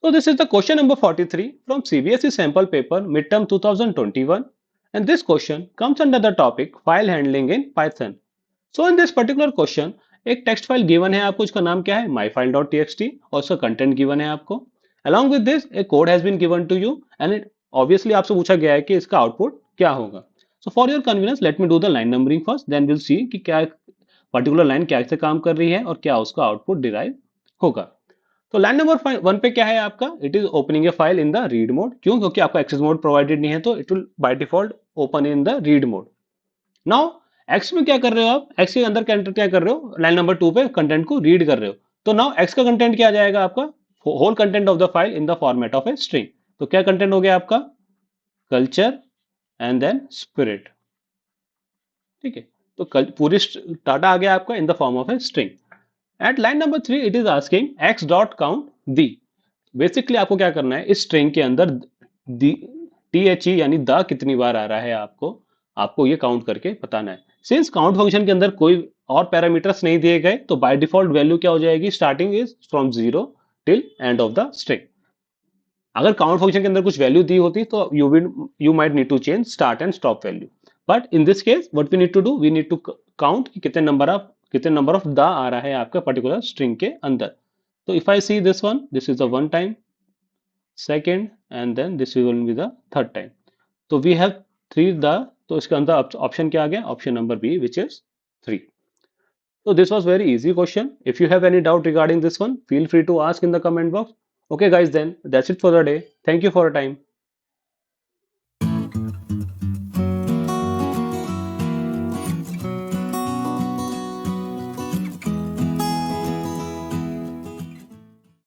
So this is the question number 43 from CBSE sample paper midterm 2021, and this question comes under the topic file handling in Python. So in this particular question एक text file given है आपको, इसका नाम क्या है myfile.txt और उसका content given है आपको. Along with this a code has been given to you and it obviously आपसे पूछा गया है कि इसका आउटपुट क्या होगा. So for your convenience let me do the line numbering first, then we'll see कि क्या पर्टिकुलर लाइन कैसे काम कर रही है और क्या उसका आउटपुट डिराइव होगा. तो लाइन नंबर 1 पे क्या है आपका, it is opening A file in the read mode. क्यों? क्योंकि आपका एक्सेस मोड प्रोवाइडेड नहीं है, तो it will by default open in the read mode. Now x में क्या कर रहे हो आप, एक्स के अंदर क्या कर रहे हो, लाइन नंबर 2 पे कंटेंट को रीड कर रहे हो. तो नाउ एक्स का कंटेंट क्या आ जाएगा आपका, whole content of the file in the format of a string. तो क्या कंटेंट हो गया आपका, कल्चर एंड देन स्पिरिट. ठीक है, तो पूरी डाटा आ गया आपका in the form of a string. At line number 3 it is asking x dot count दी. बेसिकली आपको क्या करना है, इस स्ट्रिंग के अंदर टी एच ई यानी द कितनी बार आ रहा है आपको आपको ये काउंट करके बताना है. सिंस काउंट फंक्शन के अंदर कोई और पैरामीटर्स नहीं दिए गए, तो बाय डिफॉल्ट वैल्यू क्या हो जाएगी, starting is from 0 till end of the string. अगर काउंट फंक्शन के अंदर कुछ वैल्यू दी होती तो you might need to change start and stop value. But in this case what we need to do, we need to count कितने number of the आ रहा है आपका पर्टिकुलर स्ट्रिंग के अंदर. तो if I see this one, this is the one time, second and then this will be the third time. तो we have 3 the, तो इसके अंदर ऑप्शन क्या आ गया, option number B which is 3. So this was very easy question. If you have any doubt regarding this one, feel free to ask in the comment box. Okay guys, then that's it for the day. Thank you for your time.